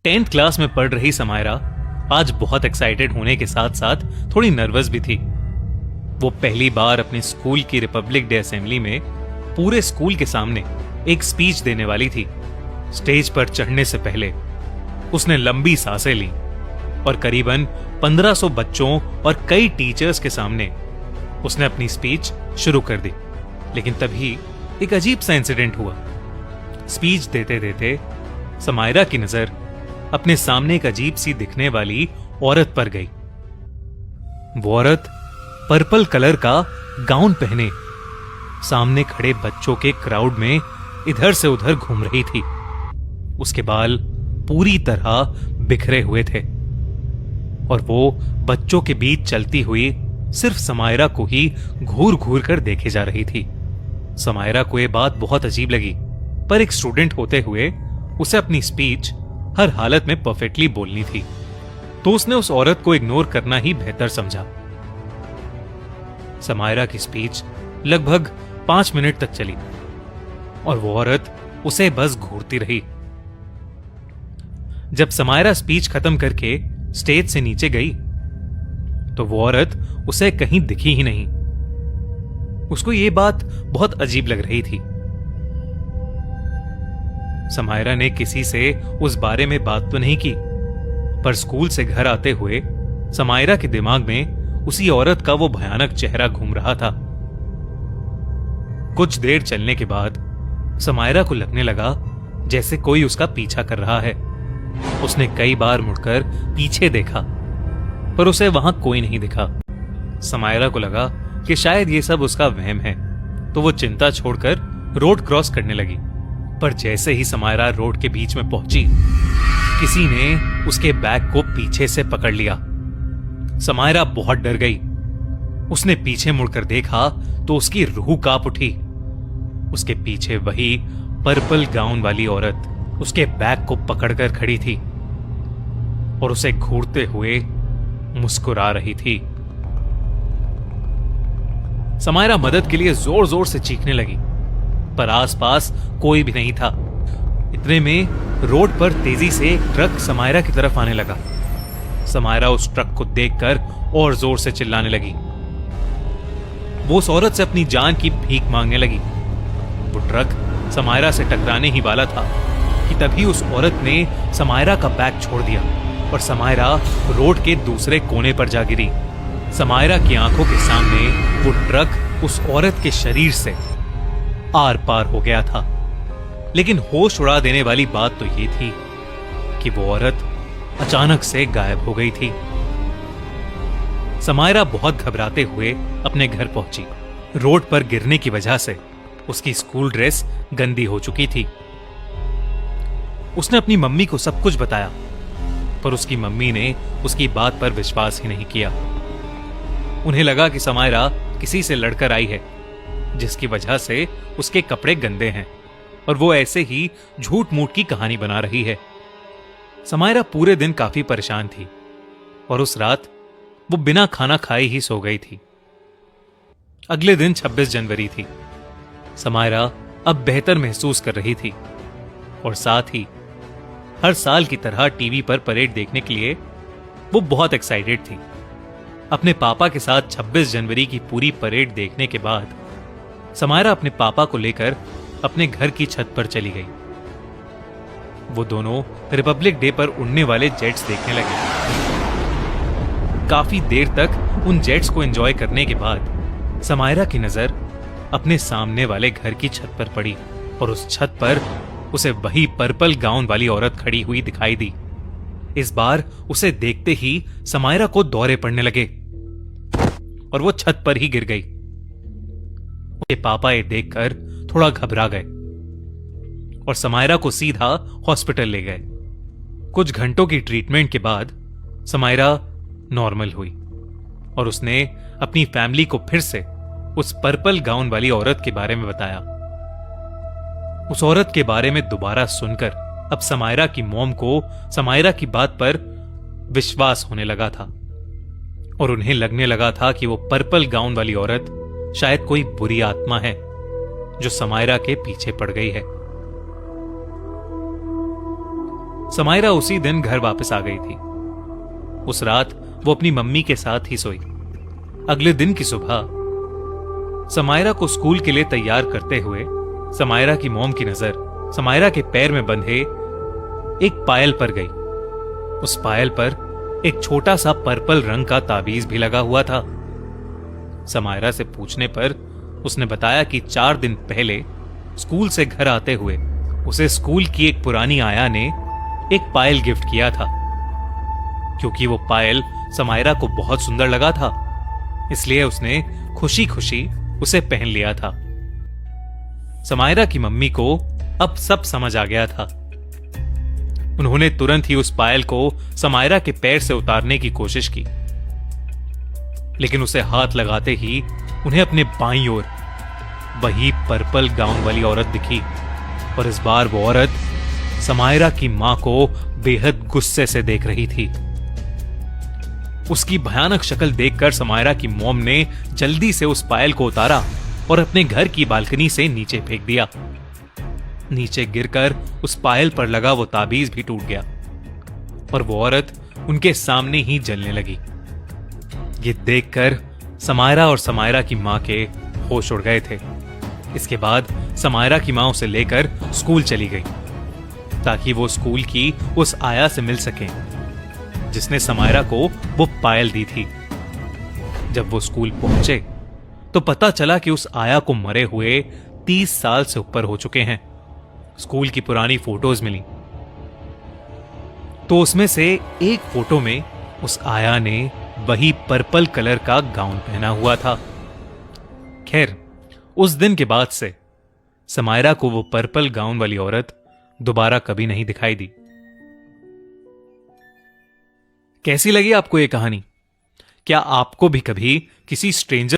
10th class में पढ़ रही समायरा आज बहुत एक्साइटेड होने के साथ साथ थोड़ी नर्वस भी थी। वो पहली बार अपने स्कूल की रिपब्लिक डे असेंबली में पूरे स्कूल के सामने एक स्पीच देने वाली थी। स्टेज पर चढ़ने से पहले उसने लंबी सांसें ली और करीबन 1500 बच्चों और कई टीचर्स के सामने उसने अपनी स्पीच शुरू कर दी। लेकिन तभी एक अजीब सा इंसिडेंट हुआ। स्पीच देते देते समायरा की नजर अपने सामने एक अजीब सी दिखने वाली औरत पर गई। वो औरत पर्पल कलर का गाउन पहने सामने खड़े बच्चों के क्राउड में इधर से उधर घूम रही थी। उसके बाल पूरी तरह बिखरे हुए थे और वो बच्चों के बीच चलती हुई सिर्फ समायरा को ही घूर घूर कर देखे जा रही थी। समायरा को यह बात बहुत अजीब लगी, पर एक स्टूडेंट होते हुए उसे अपनी स्पीच हर हालत में परफेक्टली बोलनी थी, तो उसने उस औरत को इग्नोर करना ही बेहतर समझा। समायरा की स्पीच लगभग 5 मिनट तक चली और वो औरत उसे बस घूरती रही। जब समायरा स्पीच खत्म करके स्टेज से नीचे गई तो वो औरत उसे कहीं दिखी ही नहीं। उसको ये बात बहुत अजीब लग रही थी। समायरा ने किसी से उस बारे में बात तो नहीं की, पर स्कूल से घर आते हुए समायरा के दिमाग में उसी औरत का वो भयानक चेहरा घूम रहा था। कुछ देर चलने के बाद समायरा को लगने लगा जैसे कोई उसका पीछा कर रहा है। उसने कई बार मुड़कर पीछे देखा, पर उसे वहां कोई नहीं दिखा। समायरा को लगा कि शायद ये सब उसका वहम है, तो वो चिंता छोड़कर रोड क्रॉस करने लगी। पर जैसे ही समायरा रोड के बीच में पहुंची, किसी ने उसके बैग को पीछे से पकड़ लिया। समायरा बहुत डर गई। उसने पीछे मुड़कर देखा तो उसकी रूह कांप उठी। उसके पीछे वही पर्पल गाउन वाली औरत उसके बैग को पकड़कर खड़ी थी और उसे घूरते हुए मुस्कुरा रही थी। समायरा मदद के लिए जोर जोर से चीखने लगी, पर आसपास कोई भी नहीं था। इतने में रोड पर तेजी से एक ट्रक समायरा की तरफ आने लगा। समायरा उस ट्रक को देखकर और जोर से चिल्लाने लगी। वो उस औरत से अपनी जान की भीख मांगने लगी। वो ट्रक समायरा से टकराने ही वाला था कि तभी उस औरत ने समायरा का बैग छोड़ दिया और समायरा रोड के दूसरे कोने पर जा गिरी। समायरा की आंखों के सामने वो ट्रक उस औरत के शरीर से आर पार हो गया था। लेकिन होश उड़ा देने वाली बात तो ये थी कि वो औरत अचानक से गायब हो गई थी। समायरा बहुत घबराते हुए अपने घर पहुंची। रोड पर गिरने की वजह से उसकी स्कूल ड्रेस गंदी हो चुकी थी। उसने अपनी मम्मी को सब कुछ बताया, पर उसकी मम्मी ने उसकी बात पर विश्वास ही नहीं किया। उन्हें लगा कि समायरा किसी से लड़कर आई है, जिसकी वजह से उसके कपड़े गंदे हैं और वो ऐसे ही झूठ मूठ की कहानी बना रही है। समायरा पूरे दिन काफी परेशान थी और उस रात वो बिना खाना खाए ही सो गई थी। अगले दिन 26 जनवरी थी। समायरा अब बेहतर महसूस कर रही थी और साथ ही हर साल की तरह टीवी पर परेड देखने के लिए वो बहुत एक्साइटेड थी। अपने पापा के साथ 26 जनवरी की पूरी परेड देखने के बाद समायरा अपने पापा को लेकर अपने घर की छत पर चली गई। वो दोनों रिपब्लिक डे पर उड़ने वाले जेट्स देखने लगे। काफी देर तक उन जेट्स को एंजॉय करने के बाद समायरा की नजर अपने सामने वाले घर की छत पर पड़ी और उस छत पर उसे वही पर्पल गाउन वाली औरत खड़ी हुई दिखाई दी। इस बार उसे देखते ही समायरा को दौरे पड़ने लगे और वो छत पर ही गिर गई। उसके पापा ये देखकर थोड़ा घबरा गए और समायरा को सीधा हॉस्पिटल ले गए। कुछ घंटों की ट्रीटमेंट के बाद समायरा नॉर्मल हुई और उसने अपनी फैमिली को फिर से उस पर्पल गाउन वाली औरत के बारे में बताया। उस औरत के बारे में दोबारा सुनकर अब समायरा की मॉम को समायरा की बात पर विश्वास होने लगा था और उन्हें लगने लगा था कि वो पर्पल गाउन वाली औरत शायद कोई बुरी आत्मा है जो समायरा के पीछे पड़ गई है। समायरा उसी दिन घर वापस आ गई थी। उस रात वो अपनी मम्मी के साथ ही सोई। अगले दिन की सुबह समायरा को स्कूल के लिए तैयार करते हुए समायरा की मॉम की नजर समायरा के पैर में बंधे एक पायल पर गई। उस पायल पर एक छोटा सा पर्पल रंग का ताबीज भी लगा हुआ था। समायरा से पूछने पर उसने बताया कि 4 दिन पहले स्कूल से घर आते हुए उसे स्कूल की एक पुरानी आया ने एक पायल गिफ्ट किया था। क्योंकि वो पायल समायरा को बहुत सुंदर लगा था, इसलिए उसने खुशी खुशी उसे पहन लिया था। समायरा की मम्मी को अब सब समझ आ गया था। उन्होंने तुरंत ही उस पायल को समायरा के पैर से उतारने की कोशिश की, लेकिन उसे हाथ लगाते ही उन्हें अपने बाईं ओर वही पर्पल गाउन वाली औरत दिखी। और इस बार वो औरत समायरा की मां को बेहद गुस्से से देख रही थी। उसकी भयानक शक्ल देखकर समायरा की मॉम ने जल्दी से उस पायल को उतारा और अपने घर की बालकनी से नीचे फेंक दिया। नीचे गिरकर उस पायल पर लगा वो ताबीज भी टूट गया और वो औरत उनके सामने ही जलने लगी। ये देखकर समायरा और समायरा की मां के होश उड़ गए थे। इसके बाद समायरा की मां उसे लेकर स्कूल चली गई ताकि वो स्कूल की उस आया से मिल सके जिसने समायरा को वो पायल दी थी। जब वो स्कूल पहुंचे तो पता चला कि उस आया को मरे हुए 30 साल से ऊपर हो चुके हैं। स्कूल की पुरानी फोटोज मिली तो उसमें से एक फोटो में उस आया ने वही पर्पल कलर का गाउन पहना हुआ था। खैर, उस दिन के बाद से समायरा को वो पर्पल गाउन वाली औरत दोबारा कभी नहीं दिखाई दी। कैसी लगी आपको ये कहानी? क्या आपको भी कभी किसी स्ट्रेंजर